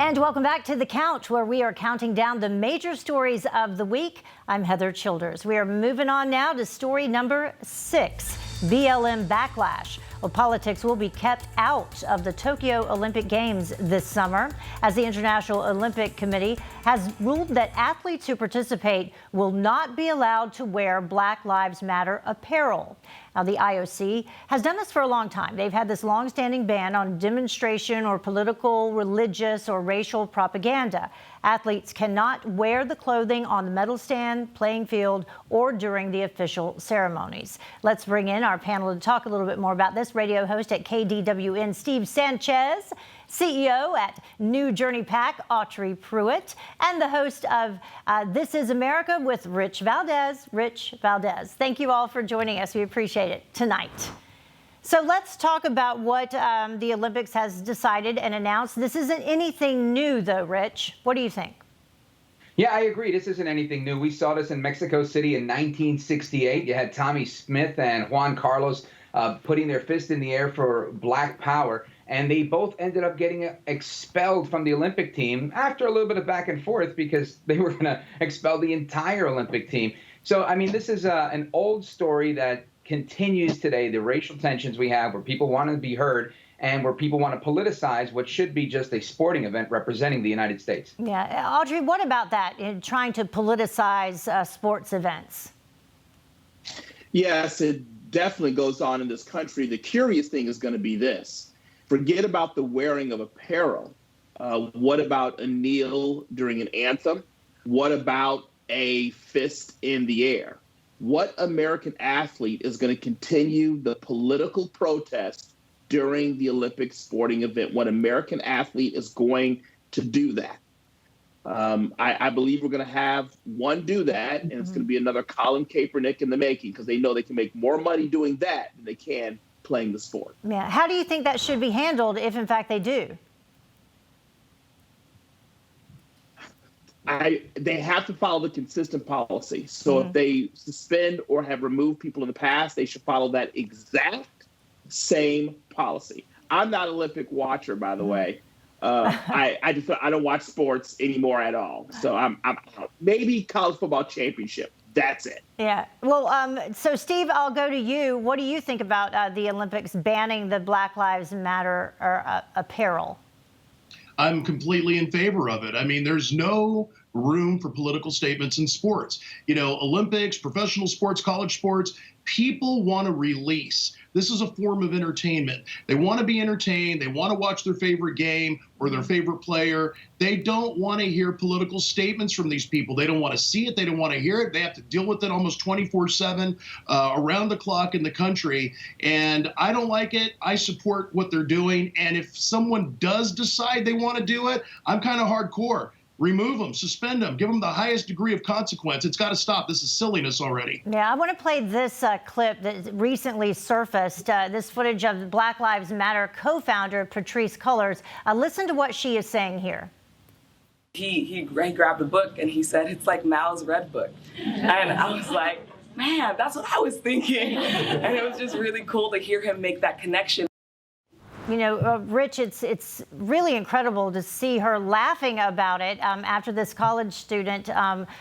And welcome back to The Count, where we are counting down the major stories of the week. I'm Heather Childers. We are moving on now to story number 6, BLM backlash. Well, politics will be kept out of the Tokyo Olympic Games this summer, as the International Olympic Committee has ruled that athletes who participate will not be allowed to wear Black Lives Matter apparel. Now, the IOC has done this for a long time. They've had this long-standing ban on demonstration or political, religious, or racial propaganda. Athletes cannot wear the clothing on the medal stand, playing field, or during the official ceremonies. Let's bring in our panel to talk a little bit more about this. Radio host at KDWN, Steve Sanchez, CEO at New Journey Pack, Autry Pruitt, and the host of This Is America with Rich Valdez. Rich Valdez, thank you all for joining us. We appreciate it tonight. So let's talk about what the Olympics has decided and announced. This isn't anything new, though, Rich. What do you think? Yeah, I agree. This isn't anything new. We saw this in Mexico City in 1968. You had Tommy Smith and Juan Carlos putting their fist in the air for Black Power. And they both ended up getting expelled from the Olympic team after a little bit of back and forth because they were going to expel the entire Olympic team. So, I mean, this is an old story that continues today, the racial tensions we have where people want to be heard and where people want to politicize what should be just a sporting event representing the United States. Yeah. Autry, what about that in trying to politicize sports events? Yes, it definitely goes on in this country. The curious thing is going to be this. Forget about the wearing of apparel. What about a kneel during an anthem? What about a fist in the air? What American athlete is going to continue the political protest during the Olympic sporting event? What American athlete is going to do that? I believe we're going to have one do that, and it's going to be another Colin Kaepernick in the making because they know they can make more money doing that than they can playing the sport. Yeah. How do you think that should be handled if, in fact, they do? They have to follow the consistent policy. So if they suspend or have removed people in the past, they should follow that exact same policy. I'm not an Olympic watcher, by the way. I don't watch sports anymore at all. So I'm out. Maybe college football championship. That's it. Yeah. Well, so Steve, I'll go to you. What do you think about the Olympics banning the Black Lives Matter apparel? I'm completely in favor of it. I mean, there's no room for political statements in sports. You know, Olympics, professional sports, college sports, people want to release. This is a form of entertainment. They want to be entertained. They want to watch their favorite game or their favorite player. They don't want to hear political statements from these people. They don't want to see it. They don't want to hear it. They have to deal with it almost 24/7 around the clock in the country. And I don't like it. I support what they're doing. And if someone does decide they want to do it, I'm kind of hardcore. Remove them, suspend them, give them the highest degree of consequence. It's got to stop. This is silliness already. Yeah, I want to play this clip that recently surfaced, this footage of Black Lives Matter co-founder Patrisse Cullors. Listen to what she is saying here. He grabbed a book and he said, "It's like Mao's Red Book." And I was like, man, that's what I was thinking. And it was just really cool to hear him make that connection. You know, Rich, it's really incredible to see her laughing about it after this college student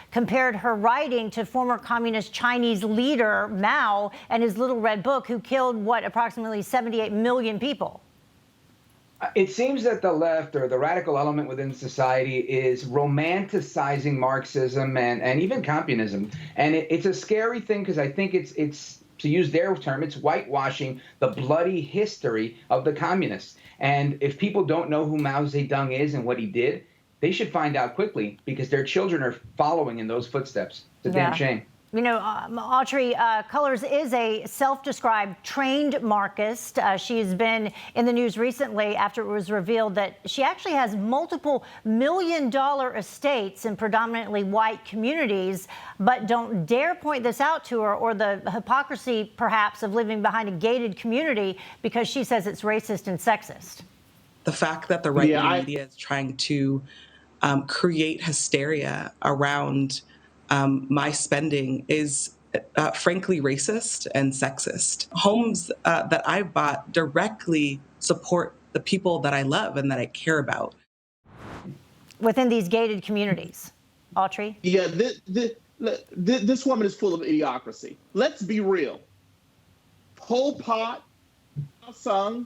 compared her writing to former communist Chinese leader Mao and his little red book, who killed, approximately 78 million people. It seems that the left or the radical element within society is romanticizing Marxism and even communism. And it's a scary thing because I think it's to use their term, it's whitewashing the bloody history of the communists. And if people don't know who Mao Zedong is and what he did, they should find out quickly because their children are following in those footsteps. It's a damn shame. You know, Autry, Cullors is a self-described trained Marxist. She's been in the news recently after it was revealed that she actually has multiple million-dollar estates in predominantly white communities, but don't dare point this out to her, or the hypocrisy, perhaps, of living behind a gated community because she says it's racist and sexist. The fact that the right-wing media is trying to create hysteria around my spending is frankly racist and sexist. Homes that I bought directly support the people that I love and that I care about. within these gated communities. Autry? Yeah, this woman is full of idiocracy. Let's be real. Pol Pot, Mao Zedong,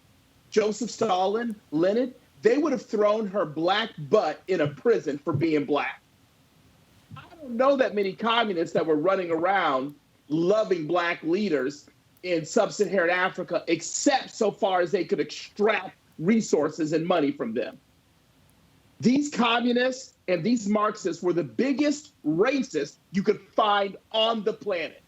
Joseph Stalin, Lenin, they would have thrown her black butt in a prison for being black. I don't know that many communists that were running around loving black leaders in sub-Saharan Africa, except so far as they could extract resources and money from them. These communists and these Marxists were the biggest racists you could find on the planet.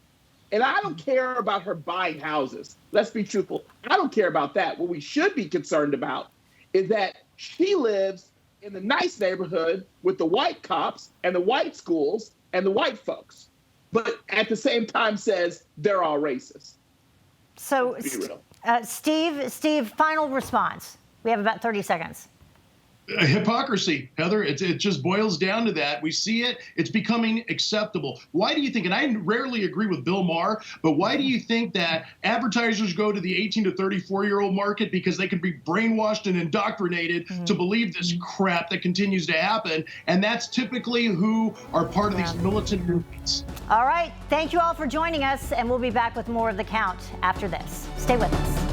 And I don't care about her buying houses. Let's be truthful. I don't care about that. What we should be concerned about is that she lives in the nice neighborhood with the white cops and the white schools and the white folks, but at the same time says they're all racist. So, Steve, final response. We have about 30 seconds. Hypocrisy, Heather. It just boils down to that. We see it. It's becoming acceptable. Why do you think, and I rarely agree with Bill Maher, but why do you think that advertisers go to the 18 to 34-year-old market? Because they can be brainwashed and indoctrinated to believe this crap that continues to happen. And that's typically who are part of these militant movements. All right. Thank you all for joining us, and we'll be back with more of The Count after this. Stay with us.